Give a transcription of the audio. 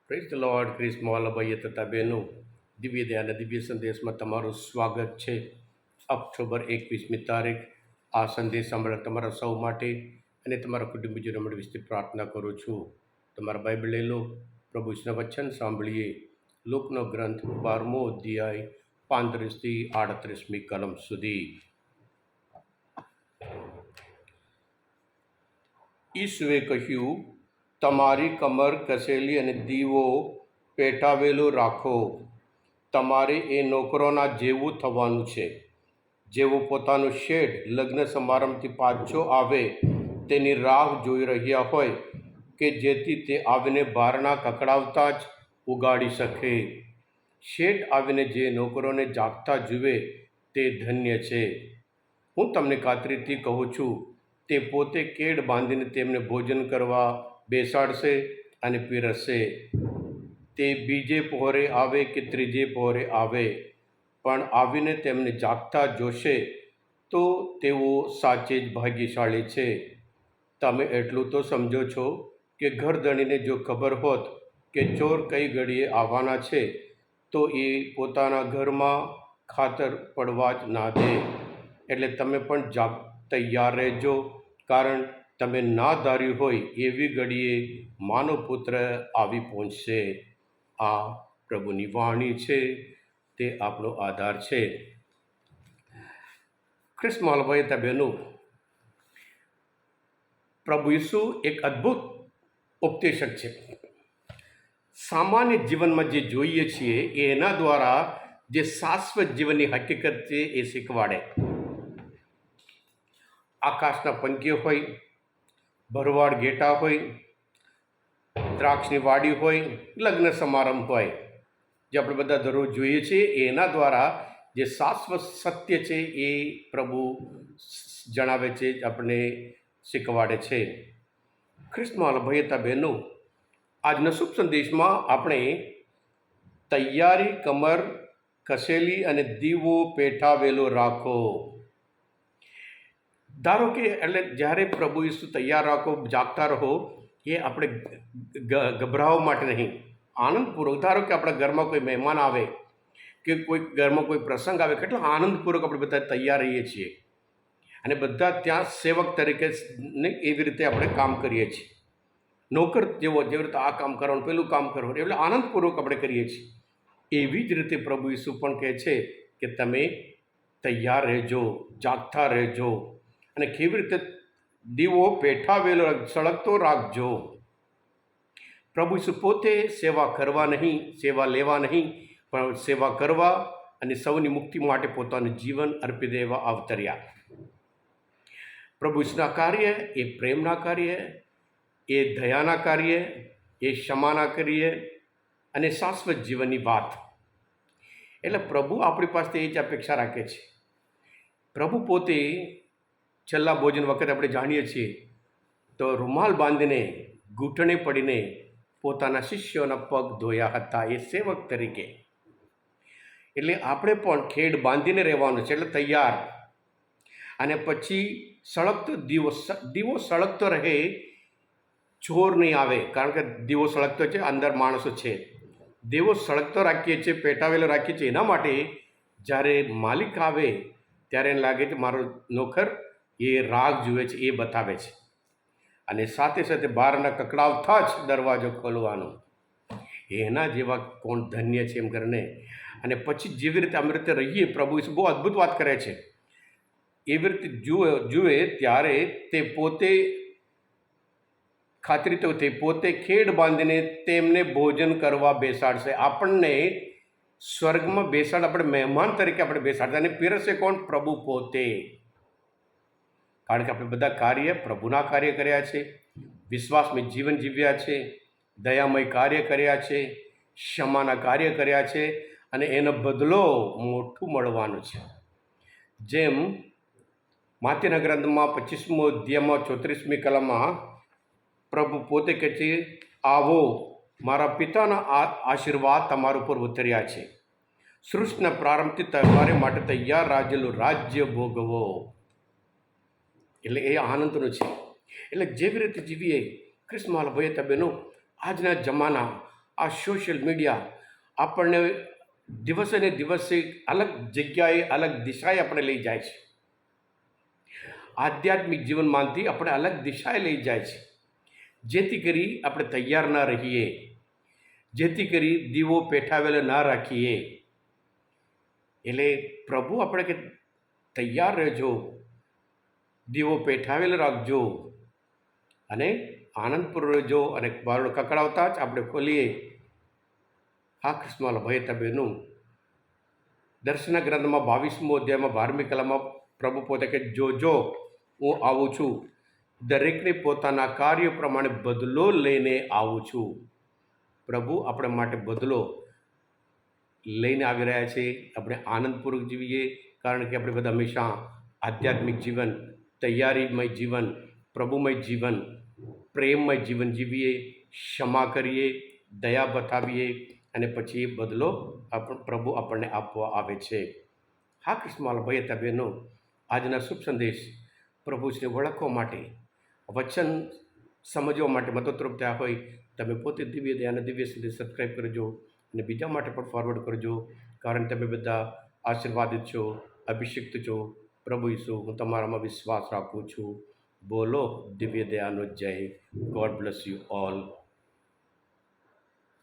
Praise the lord. ક્રિસ્મોલ ભાઈએ તથા બહેનો, દિવ્ય દયાના દિવ્ય સંદેશમાં તમારું સ્વાગત છે. ઓક્ટોબર 21મી તારીખ. આ સંદેશ સાંભળવા તમારા સૌ માટે અને તમારા કુટુંબીજનો માટે વિશે પ્રાર્થના કરું છું. તમારા બાઇબલ લઈ લો, પ્રભુના વચન સાંભળીએ. લોકનો ગ્રંથ 12મો અધ્યાય 35થી 38મી કલમ સુધી. ઈસુએ કહ્યું, તમારી કમર કસેલી અને દીવો પેટાવેલો રાખો. તમારે એ નોકરોના જેવું થવાનું છે, જેઓ પોતાનું શેઠ લગ્ન સમારંભથી પાછો આવે તેની રાહ જોઈ રહ્યા હોય, કે જેથી તે આવીને બારણા ખખડાવતા જ ઉગાડી શકે. શેઠ આવીને જે નોકરોને જાગતા જુએ તે ધન્ય છે. હું તમને ખાતરીથી કહું છું, તે પોતે કેડ બાંધીને તેમને ભોજન કરવા બેસાડશે અને પીરસશે. તે બીજે પહોરે આવે કે ત્રીજે પહોરે આવે, પણ આવીને તેમને જાગતા જોશે તો તેઓ સાચે જ ભાગ્યશાળી છે. તમે એટલું તો સમજો છો કે ઘરધણીને જો ખબર હોત કે ચોર કઈ ઘડીએ આવવાના છે, તો એ પોતાના ઘરમાં ખાતર પડવા જ ના દે. એટલે તમે પણ તૈયાર રહેજો, કારણ તમે ના ધાર્યું હોય એવી ઘડીએ માનવ પુત્ર આવી પહોંચશે. આ પ્રભુની વાણી છે, તે આપણો આધાર છે. ખ્રિસ્મોલભાઈ તબેનો, પ્રભુ ઈસુ એક અદ્ભુત ઉપદેશક છે. સામાન્ય જીવનમાં જે જોઈએ છીએ એના દ્વારા જે શાશ્વત જીવનની હકીકત છે એ શીખવાડે. આકાશના પંખીઓ હોય, ભરવાડ ઘેટા હોય, દ્રાક્ષની વાડી હોય, લગ્ન સમારંભ હોય, જે આપણે બધા દરરોજ જોઈએ છીએ, એના દ્વારા જે શાશ્વત સત્ય છે એ પ્રભુ જણાવે છે, આપણને શીખવાડે છે. ખ્રિસ્મોલ ભાઈ હતા બહેનો, આજના શુભ સંદેશમાં આપણે તૈયારી, કમર કસેલી અને દીવો પેટાવેલો રાખો. ધારો કે એટલે જ્યારે પ્રભુ ઈસુ તૈયાર રાખો, જાગતા રહો, એ આપણે ગભરાવા માટે નહીં, આનંદપૂર્વક. ધારો કે આપણા ઘરમાં કોઈ મહેમાન આવે કે કોઈ ઘરમાં કોઈ પ્રસંગ આવે, કેટલા આનંદપૂર્વક આપણે બધા તૈયાર રહીએ છીએ અને બધા ત્યાં સેવક તરીકે એવી રીતે આપણે કામ કરીએ છીએ. નોકર જેવી રીતે આ કામ કરવાનું, પેલું કામ કરવાનું, એટલે આનંદપૂર્વક આપણે કરીએ છીએ. એવી જ રીતે પ્રભુ ઈસુ પણ કહે છે કે તમે તૈયાર રહેજો, જાગતા રહેજો અને કેવી રીતે દીવો પેટાવેલો સળગતો રાખજો. પ્રભુ ઈસુ પોતે સેવા કરવા નહીં, સેવા લેવા નહીં, પણ સેવા કરવા અને સૌની મુક્તિ માટે પોતાનું જીવન અર્પી દેવા અવતર્યા. પ્રભુ ઈસુના કાર્ય એ પ્રેમના કાર્ય, એ દયાના કાર્ય, એ ક્ષમાના કાર્ય અને શાશ્વત જીવનની વાત. એટલે પ્રભુ આપણી પાસે એ જ અપેક્ષા રાખે છે. પ્રભુ પોતે છેલ્લા ભોજન વખતે આપણે જાણીએ છીએ તો રૂમાલ બાંધીને ઘૂંટણે પડીને પોતાના શિષ્યોના પગ ધોયા હતા, એ સેવક તરીકે. એટલે આપણે પણ ખેડ બાંધીને રહેવાનું છે, એટલે તૈયાર. અને પછી સળગતો દીવો સળગતો રહે, ચોર નહીં આવે, કારણ કે દીવો સળગતો છે, અંદર માણસો છે. દીવો સળગતો રાખીએ છીએ, પેટાવેલો રાખીએ છીએ એના માટે જ્યારે માલિક આવે ત્યારે એને લાગે છે મારો નોકર એ રાહ જુએ છે, એ બતાવે છે. અને સાથે સાથે બહારના કકડાવતા જ દરવાજો ખોલવાનો. એના જેવા કોણ ધન્ય છે એમ કરીને. અને પછી જેવી રીતે અમે રીતે રહીએ, પ્રભુ ઈસુ બહુ અદ્ભુત વાત કરે છે. એવી રીતે જુએ ત્યારે તે પોતે ખાતરી તો તે પોતે ખેડ બાંધીને તેમને ભોજન કરવા બેસાડશે. આપણને સ્વર્ગમાં બેસાડ, આપણે મહેમાન તરીકે આપણે બેસાડતા, અને પીરસે કોણ? પ્રભુ પોતે. કારણ કે આપણે બધા કાર્ય પ્રભુના કાર્ય કર્યા છે, વિશ્વાસમય જીવન જીવ્યા છે, દયામય કાર્ય કર્યા છે, ક્ષમાના કાર્ય કર્યા છે, અને એનો બદલો મોટું મળવાનું છે. જેમ માથેના ગ્રંથમાં 25મો અધ્યાયમાં 34મી કલમમાં પ્રભુ પોતે કહે છે, આવો, મારા પિતાના આશીર્વાદ તમારા ઉપર ઉતર્યા છે. સૃષ્ટિના પ્રારંભથી તમારે માટે તૈયાર રાજેલું રાજ્ય ભોગવો. એટલે એ આનંદનું છે. એટલે જેવી રીતે જીવીએ, ક્રિસ્મોલ ભાઈ તબેનો, આજના જમાના આ સોશિયલ મીડિયા આપણને દિવસે ને દિવસે અલગ જગ્યાએ અલગ દિશાએ આપણે લઈ જાય છે. આધ્યાત્મિક જીવનમાંથી આપણે અલગ દિશાએ લઈ જાય છે, જેથી કરી આપણે તૈયાર ના રહીએ, જેથી કરી દીવો પેઠાવેલો ના રાખીએ. એટલે પ્રભુ આપણે કે તૈયાર રહેજો, દીવો પેઠાવેલો રાખજો અને આનંદપૂર્વક રહેજો. અને બારણું કકડાવતા જ આપણે ખોલીએ. હા કૃષ્ણ ભાઈ બહેનો, દર્શન ગ્રંથમાં 22મો અધ્યાયમાં 12મી કલામાં પ્રભુ પોતે કે જોજો હું આવું છું, દરેકને પોતાના કાર્ય પ્રમાણે બદલો લઈને આવું છું. પ્રભુ આપણે માટે બદલો લઈને આવી રહ્યા છે. આપણે આનંદપૂર્વક જીવીએ, કારણ કે આપણે બધા હંમેશા આધ્યાત્મિક જીવન, તૈયારીમય જીવન, પ્રભુમય જીવન, પ્રેમમય જીવન જીવીએ, ક્ષમા કરીએ, દયા બતાવીએ અને પછી બદલો પ્રભુ આપણને આપવા આવે છે. હા કૃષ્ણ ભાઈ હતા બહેનો, આજના શુભ સંદેશ પ્રભુશ્રી ઓળખવા માટે, વચન સમજવા માટે મદદરૂપ થયા હોય, તમે પોતે દિવ્ય દયાના દિવ્ય સંદેશ સબસ્ક્રાઈબ કરજો અને બીજા માટે પણ ફોરવર્ડ કરજો, કારણ તમે બધા આશીર્વાદિત છો, અભિષિક્ત છો. પ્રભુ ઈસુ, હું તમારામાં વિશ્વાસ રાખું છું. બોલો દિવ્ય દયાનો જય. God bless you all.